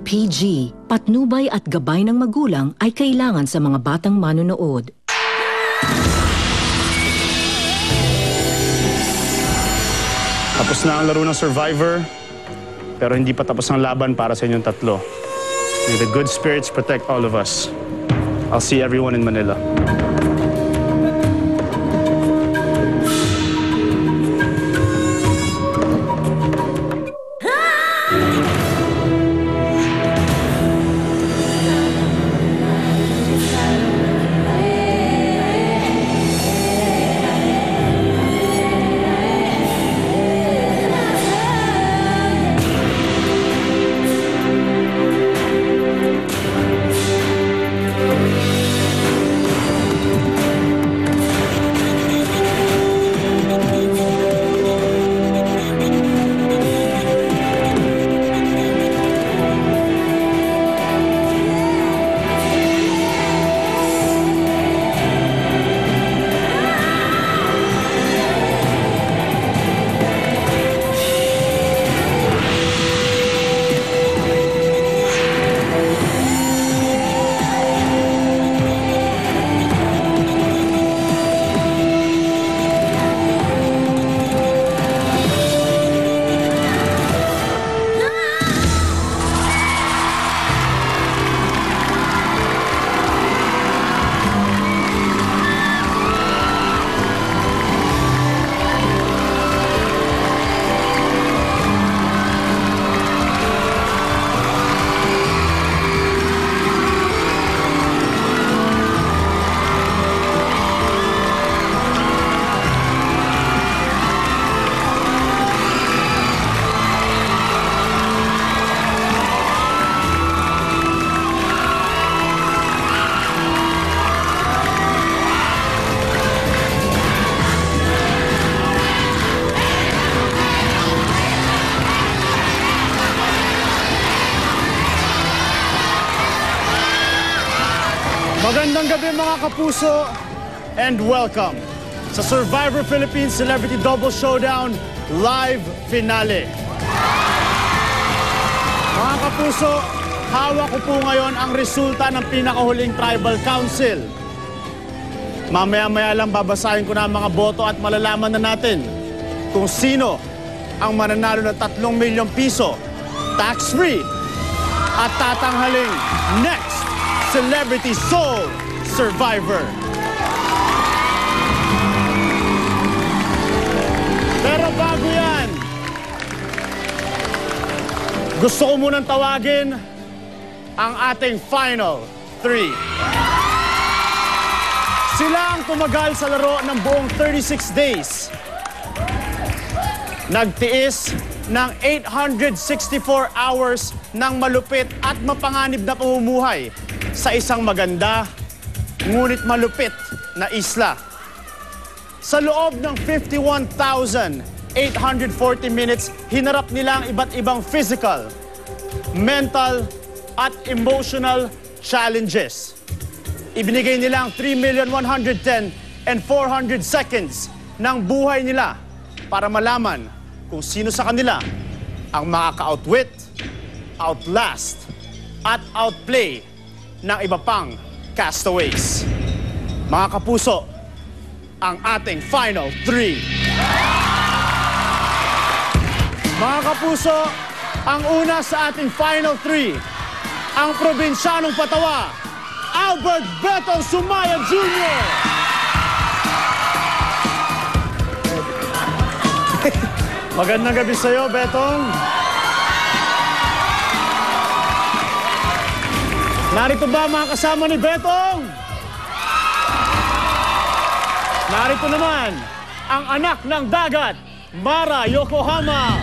PG, patnubay at gabay ng magulang ay kailangan sa mga batang manonood. Tapos na ang laro ng Survivor, pero hindi pa tapos ang laban para sa inyong tatlo. May the good spirits protect all of us. I'll see everyone in Manila. Magandang gabi mga kapuso and welcome sa Survivor Philippines Celebrity Double Showdown Live Finale. Mga kapuso, hawak ko po ngayon ang resulta ng pinakahuling Tribal Council. Mamaya-maya lang babasahin ko na ang mga boto at malalaman na natin kung sino ang mananalo ng 3 milyong piso, tax-free, at tatanghaling next Celebrity Soul Survivor. Pero bago yan, gusto ko munang tawagin ang ating Final 3. Sila ang tumagal sa laro ng buong 36 days. Nagtiis ng 864 hours ng malupit at mapanganib na pamumuhay sa isang maganda, ngunit malupit na isla. Sa loob ng 51,840 minutes, hinarap nila ang iba't ibang physical, mental, at emotional challenges. Ibinigay nila ang 3,110,400 seconds ng buhay nila para malaman kung sino sa kanila ang makaka-outwit, outlast, at outplay ng iba pang castaways. Mga kapuso, ang ating Final 3. Mga kapuso, ang una sa ating Final 3, ang probinsyanong patawa, Albert Betong Sumaya Jr. Magandang gabi sa'yo, Betong. Narito ba mga kasama ni Betong? Narito naman ang anak ng dagat, Mara Yokohama.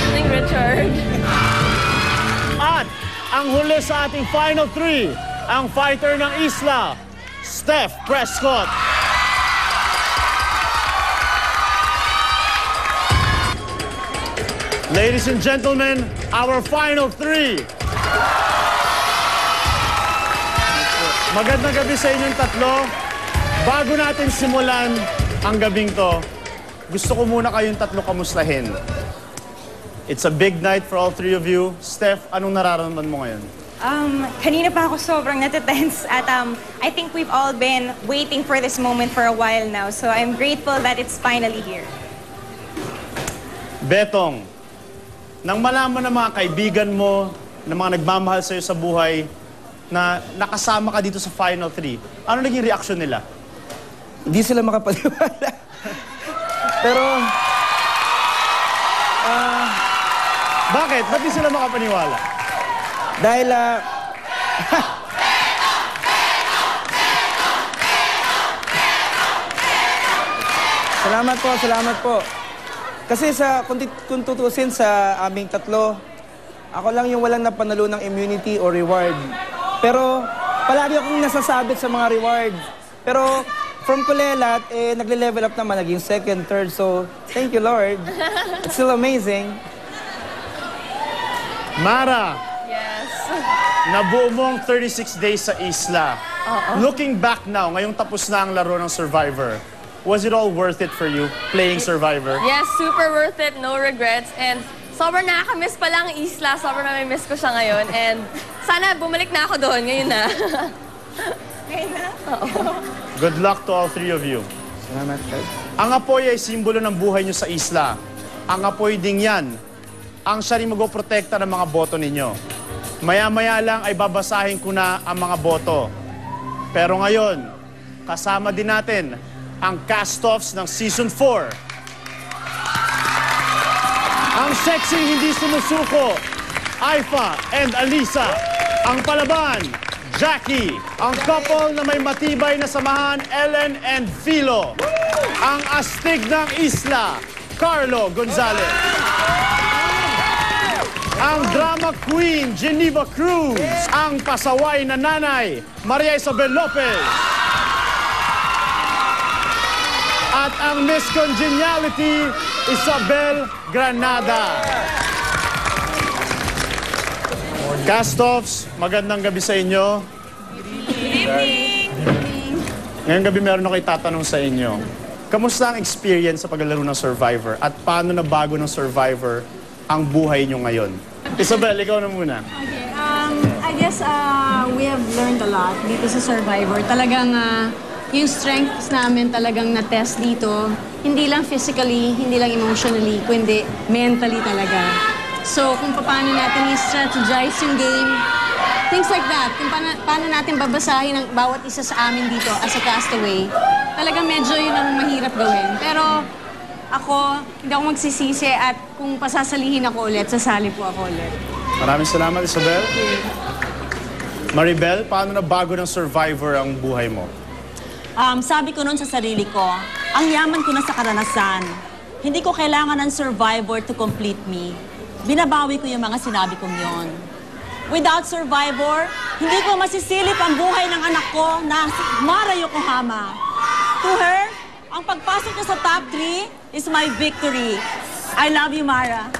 Morning, Richard. At ang huli sa ating Final 3, ang fighter ng isla, Steph Prescott. Ladies and gentlemen, our Final 3. Magandang gabi sa inyong tatlo. Bago natin simulan ang gabing to, gusto ko muna kayong tatlo kamustahin. It's a big night for all three of you. Steph, anong nararamdaman mo ngayon? Kanina pa ako sobrang natitense at I think we've all been waiting for this moment for a while now. So I'm grateful that it's finally here. Betong, nang malaman ng mga kaibigan mo, ng mga nagmamahal sa'yo sa buhay, na nakasama ka dito sa Final 3, ano naging reaksyon nila? Hindi sila makapaniwala. Pero, Bakit? Ba't di sila makapaniwala? dahil, salamat po. Kasi kung tutusin sa aming tatlo, ako lang yung walang napanalo ng immunity or reward. Pero, palagi akong nasasabit sa mga reward. Pero, from Kulelat, nagle-level up naman, naging second, third. So, thank you, Lord. It's still amazing. Mara, Yes. nabuo mo ang 36 days sa isla. Looking back now, ngayong tapos na ang laro ng Survivor, was it all worth it for you, playing Survivor? Yes, super worth it. No regrets. And sobrang nakakamiss pa lang ang isla. Sobrang nami-miss ko siya ngayon. And sana bumalik na ako doon. Ngayon na. Good luck to all three of you. Salamat, guys. Ang apoy ay simbolo ng buhay nyo sa isla. Ang apoy ding yan, ang siya rin mag-protekta ng mga boto ninyo. Maya-maya lang ay babasahin ko na ang mga boto. Pero ngayon, kasama din natin ang cast-offs ng Season 4. Ang sexy hindi sumusuko, Aifa and Alisa. Ang palaban, Jackie. Ang couple na may matibay na samahan, Ellen and Philo. Ang astig ng isla, Carlo Gonzalez. Ang drama queen, Geneva Cruz. Ang pasaway na nanay, Maria Isabel Lopez. At ang Miss Congeniality, Isabel Granada. Cast-offs, magandang gabi sa inyo. Ngayong gabi meron ako itatanong sa inyo. Kamusta ang experience sa paglalaro ng Survivor? At paano na bago ng Survivor ang buhay nyo ngayon? Isabel, ikaw na muna. Okay, I guess we have learned a lot dito sa Survivor. Talagang yung strengths namin talagang na-test dito. Hindi lang physically, hindi lang emotionally, kundi mentally talaga. So kung paano natin i-strategize yung game, things like that. Kung paano natin babasahin ang bawat isa sa amin dito as a castaway. Talagang medyo yun ang mahirap gawin. Pero ako, hindi ako magsisisi at kung pasasalihin ako ulit, sasali po ako ulit. Maraming salamat, Isabel. Maribel, paano na bago ng Survivor ang buhay mo? Sabi ko noon sa sarili ko, ang yaman ko na sa karanasan. Hindi ko kailangan ng Survivor to complete me. Binabawi ko yung mga sinabi kong yon. Without Survivor, hindi ko masisilip ang buhay ng anak ko na si Mara Yokohama. To her, ang pagpasok niya sa top 3 is my victory. I love you, Mara.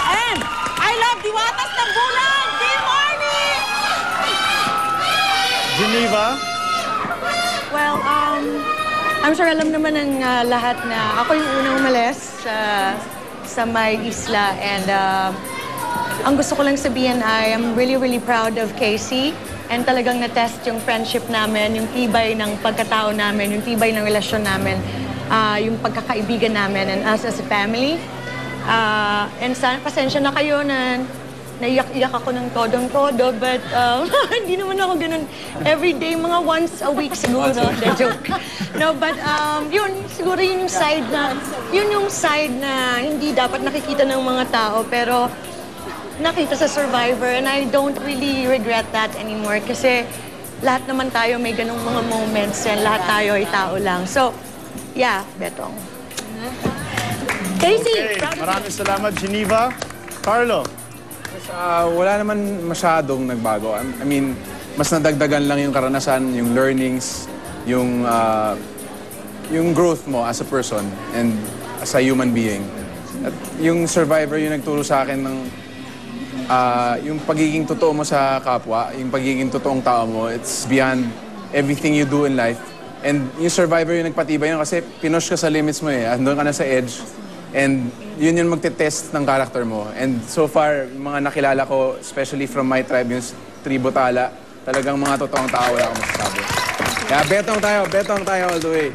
And I love Diwatas ng Bulan, Team Marnie! Geneva? Well, I'm sure alam naman ng lahat na ako yung unang umalis sa my isla. And ang gusto ko lang sabihin ay I'm really, really proud of Casey. And talagang na-test yung friendship namin, yung tibay ng pagkatao namin, yung tibay ng relasyon namin, yung pagkakaibigan namin, and us as a family. And sana, pasensya na kayo na naiyak-iyak ako ng todong-todo, but hindi naman ako ganun. Every day, mga once a week siguro. The joke. No, but yun, siguro yun yung side na hindi dapat nakikita ng mga tao, pero nakita sa Survivor, and I don't really regret that anymore kasi lahat naman tayo may ganung mga moments and lahat tayo ay tao lang. So, yeah, Betong. Casey! Okay, maraming salamat, Geneva. Carlo? Wala naman masyadong nagbago. I mean, mas nadagdagan lang yung karanasan, yung learnings, yung growth mo as a person and as a human being. At yung Survivor yung nagturo sa akin ng yung pagiging totoo mo sa kapwa, yung pagiging totoong tao mo, it's beyond everything you do in life. And yung Survivor yung nagpatibay yun kasi pinush ka sa limits mo eh. Andun ka na sa edge. And yun yung magte-test ng character mo. And so far, mga nakilala ko, especially from my tribe, yung tribo Tala, talagang mga totoong tao, wala akong masasabi. Kaya betong tayo all the way.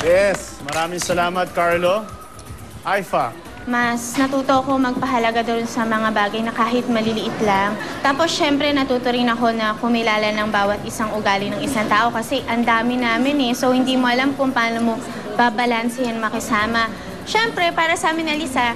Yes! Maraming salamat, Carlo. Aifa. Mas natuto ako magpahalaga doon sa mga bagay na kahit maliliit lang. Tapos syempre natuto rin ako na kumilala ng bawat isang ugali ng isang tao kasi ang dami namin eh. So hindi mo alam kung paano mo babalansehin makisama. Syempre para sa amin na Lisa,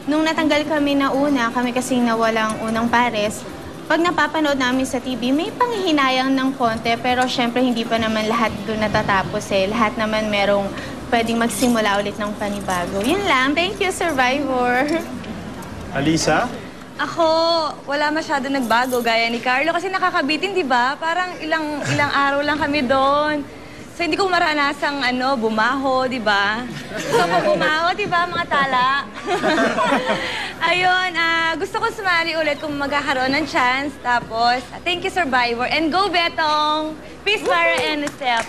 nung natanggal kami na una, kami kasing nawalang unang pares, pag napapanood namin sa TV, may panghihinayang ng konti pero syempre hindi pa naman lahat doon natatapos eh. Lahat naman merong pwedeng magsimula ulit ng panibago. Yun lang. Thank you, Survivor. Alisa? Ako, wala masyado nagbago gaya ni Carlo kasi nakakabitin, di ba? Parang ilang araw lang kami doon. So hindi ko maranasang bumaho, di ba? So kung bumaho, di ba, mga tala? Ayun, gusto ko sumali ulit kung magkakaroon ng chance. Tapos, thank you, Survivor. And go, Betong! Peace, Mara, and Steph.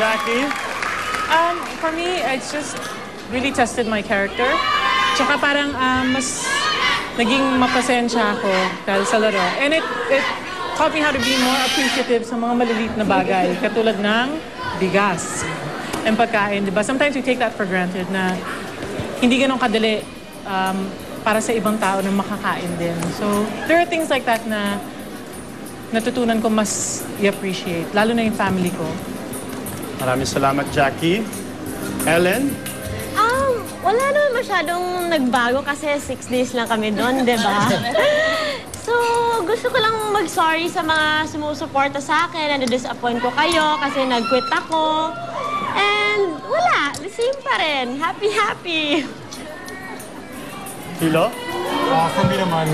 Jackie? For me, it's just really tested my character. Tsaka parang mas naging mapasensya ako dahil sa laro. And it taught me how to be more appreciative sa mga maliliit na bagay, katulad ng bigas and pagkain, di ba? Sometimes we take that for granted na hindi ganun kadali para sa ibang tao na makakain din. So, there are things like that na natutunan ko mas i-appreciate, lalo na yung family ko. Maraming salamat, Jackie. Ellen? Wala naman masyadong nagbago kasi 6 days lang kami doon, di ba? So, gusto ko lang mag-sorry sa mga sumusuporta sa akin, na-disappoint ko kayo kasi nag-quit ako. And wala, the same pa rin. Happy. Hilo? For me naman,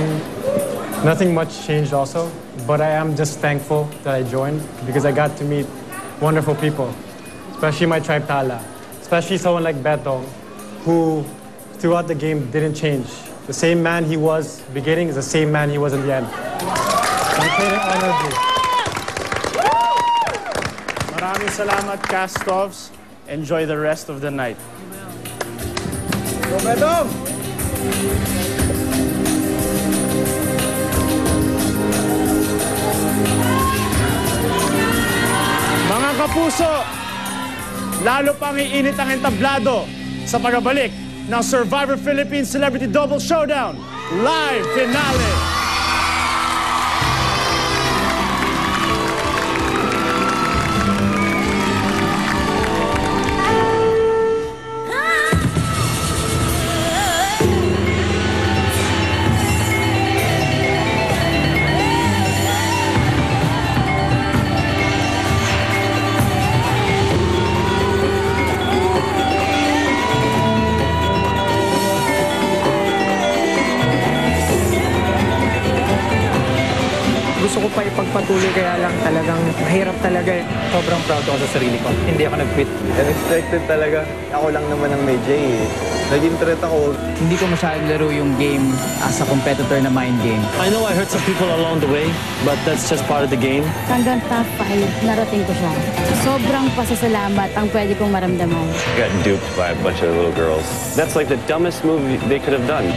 nothing much changed also. But I am just thankful that I joined because I got to meet wonderful people. Especially my tribe Tala. Especially someone like Betong, who throughout the game didn't change. The same man he was beginning is the same man he was in the end. I'm feeling honored. Maraming salamat, cast-offs. Enjoy the rest of the night. Go, Betong! Mga kapuso, lalo pang iinit ang entablado sa pagbabalik ng Survivor Philippines Celebrity Double Showdown Live Finale. Gusto ko pa ipagpatuloy kaya lang talagang mahirap talaga eh. Sobrang proud ako sa sarili ko. Hindi ako nag-quit. Unexpected talaga. Ako lang naman ang may J eh. Naging threat ako. Hindi ko masyadong laro yung game as a competitor na mind game. I know I hurt some people along the way, but that's just part of the game. Hanggang top 5, narating ko siya. Sobrang pasasalamat ang pwede kong maramdaman. I got duped by a bunch of little girls. That's like the dumbest move they could have done.